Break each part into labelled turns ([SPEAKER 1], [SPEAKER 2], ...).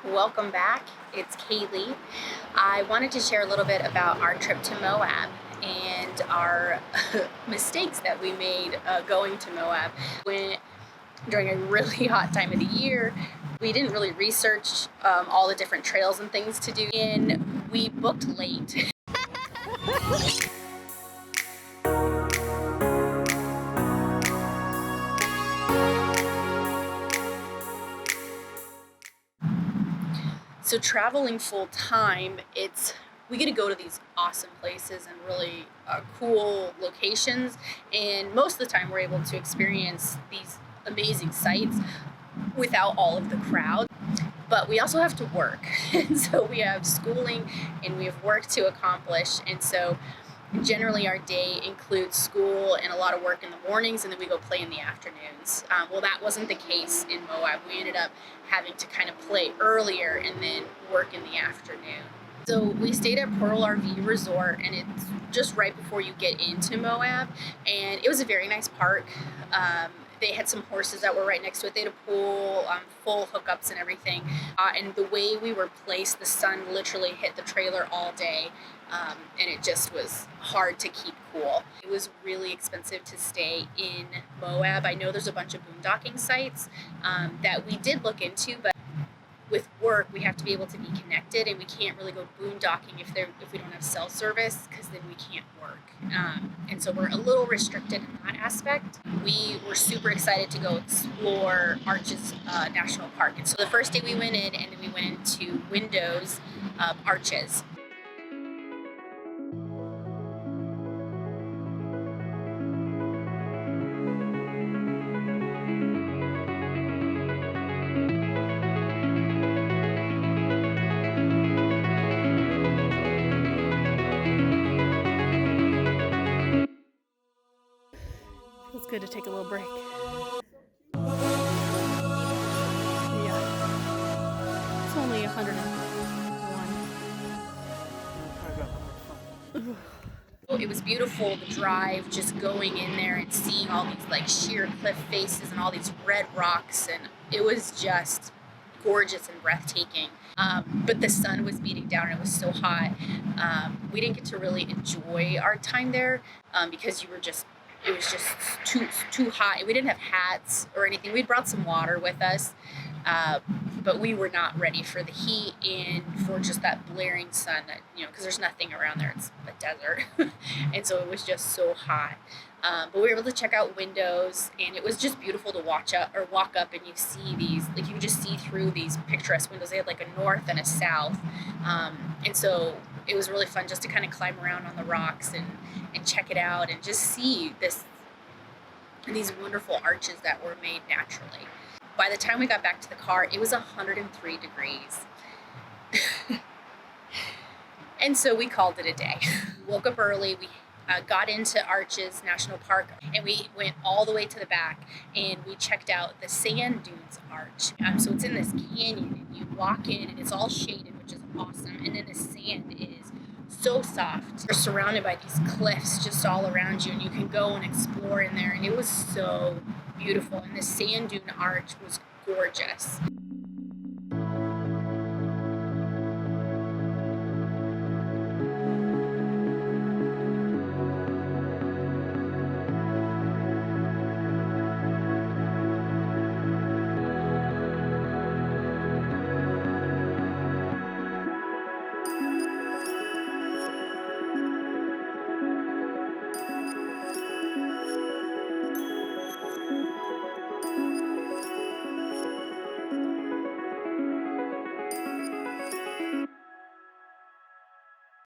[SPEAKER 1] Welcome back. It's Kaylee. I wanted to share a little bit about our trip to Moab and our mistakes that we made going to Moab. During a really hot time of the year, we didn't really research all the different trails and things to do, and we booked late. So traveling full time, we get to go to these awesome places and really cool locations, and most of the time we're able to experience these amazing sights without all of the crowd. But we also have to work, and so we have schooling and we have work to accomplish, and so generally our day includes school and a lot of work in the mornings, and then we go play in the afternoons. Well, that wasn't the case in Moab. We ended up having to kind of play earlier and then work in the afternoon. So we stayed at Pearl RV Resort, and it's just right before you get into Moab, and it was a very nice park. They had some horses that were right next to it. They had a pool, full hookups and everything. And the way we were placed, the sun literally hit the trailer all day, and it just was hard to keep cool. It was really expensive to stay in Moab. I know there's a bunch of boondocking sites that we did look into, but with work, we have to be able to be connected, and we can't really go boondocking if we don't have cell service, because then we can't work. And so we're a little restricted in that aspect. We were super excited to go explore Arches National Park. And so the first day we went in, and then we went into windows of Arches. Feels good to take a little break. Yeah. It's only 101. It was beautiful, the drive, just going in there and seeing all these like sheer cliff faces and all these red rocks, and it was just gorgeous and breathtaking. But the sun was beating down and it was so hot. We didn't get to really enjoy our time there because it was just too hot. We didn't have hats or anything. We brought some water with us, but we were not ready for the heat and for just that blaring sun that, because there's nothing around there. It's a desert. And so it was just so hot. But we were able to check out windows, and it was just beautiful to walk up and you see these, like you just see through these picturesque windows. They had like a north and a south. And so it was really fun just to kind of climb around on the rocks and check it out and just see these wonderful arches that were made naturally. By the time we got back to the car, it was 103 degrees. And so we called it a day. Woke up early. We got into Arches National Park, and we went all the way to the back, and we checked out the Sand Dunes Arch. So it's in this canyon, and you walk in, and it's all shaded, which is awesome. And then the sand is so soft. You're surrounded by these cliffs just all around you, and you can go and explore in there, and it was so beautiful. And the Sand Dune Arch was gorgeous.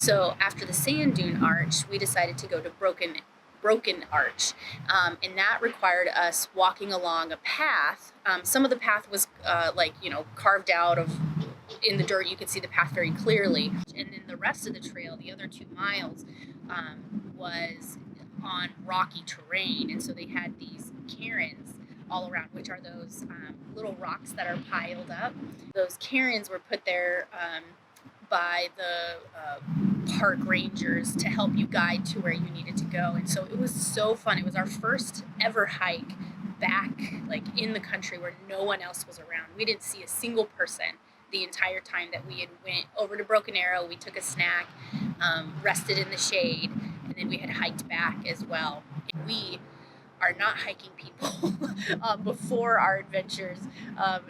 [SPEAKER 1] So after the Sand Dune Arch, we decided to go to Broken Arch, and that required us walking along a path. Some of the path was carved out in the dirt. You could see the path very clearly, and then the rest of the trail, the other 2 miles, was on rocky terrain, and so they had these cairns all around, which are those little rocks that are piled up. Those cairns were put there by the park rangers to help you guide to where you needed to go. And so it was so fun. It was our first ever hike back, like in the country where no one else was around. We didn't see a single person the entire time that we had went over to Broken Arrow. We took a snack, rested in the shade, and then we had hiked back as well. We are not hiking people before our adventures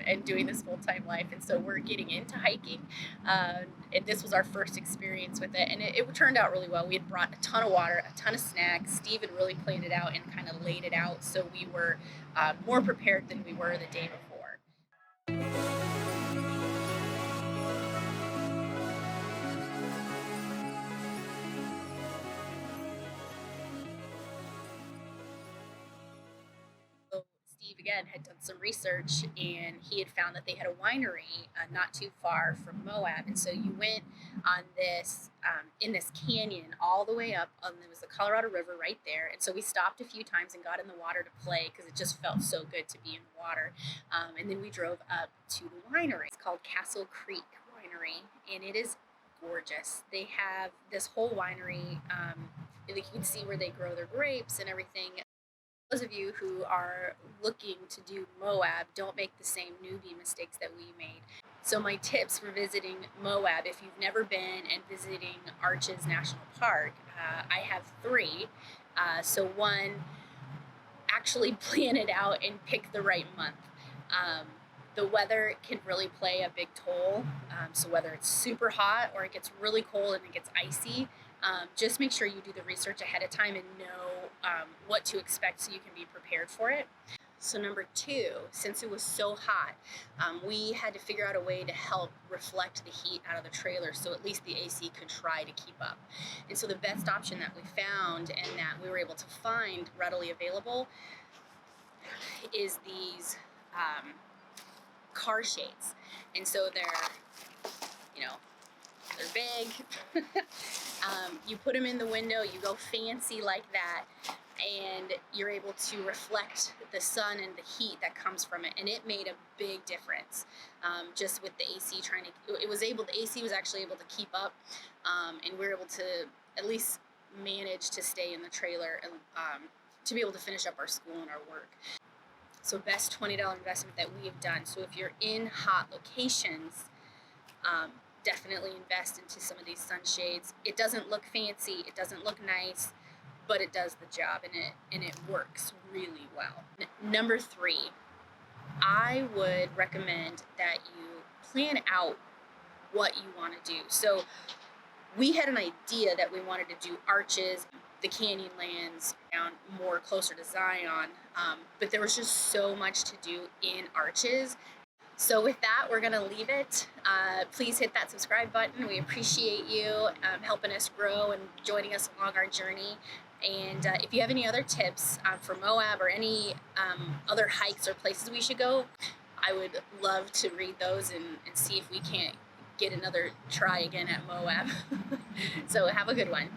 [SPEAKER 1] and doing this full-time life, and so we're getting into hiking, and this was our first experience with it, and it turned out really well. We had brought a ton of water, a ton of snacks. Steve had really planned it out and kind of laid it out, so we were more prepared than we were the day before. So Steve again had done some research, and he had found that they had a winery not too far from Moab, and so you went on this in this canyon all the way up. There was the Colorado River right there, and so we stopped a few times and got in the water to play because it just felt so good to be in the water. And then we drove up to the winery. It's called Castle Creek Winery, and it is gorgeous. They have this whole winery. You can see where they grow their grapes and everything. Those of you who are looking to do Moab, don't make the same newbie mistakes that we made. So my tips for visiting Moab, if you've never been, and visiting Arches National Park, I have 3. So one, actually plan it out and pick the right month. The weather can really play a big toll. So whether it's super hot or it gets really cold and it gets icy, just make sure you do the research ahead of time and know what to expect so you can be prepared for it. So number 2, since it was so hot, we had to figure out a way to help reflect the heat out of the trailer so at least the AC could try to keep up. And so the best option that we found and that we were able to find readily available is these car shades. And so they're big. You put them in the window, you go fancy like that, and you're able to reflect the sun and the heat that comes from it, and it made a big difference. Just with the AC the AC was actually able to keep up, and we were able to at least manage to stay in the trailer and to be able to finish up our school and our work. So best $20 investment that we have done. So if you're in hot locations, definitely invest into some of these sunshades. It doesn't look fancy, it doesn't look nice, but it does the job, and it works really well. Number 3, I would recommend that you plan out what you want to do. So we had an idea that we wanted to do Arches, the Canyonlands, down more closer to Zion, but there was just so much to do in Arches. So with that, we're going to leave it. Please hit that subscribe button. We appreciate you helping us grow and joining us along our journey. And if you have any other tips for Moab or any other hikes or places we should go, I would love to read those and see if we can't get another try again at Moab. So have a good one.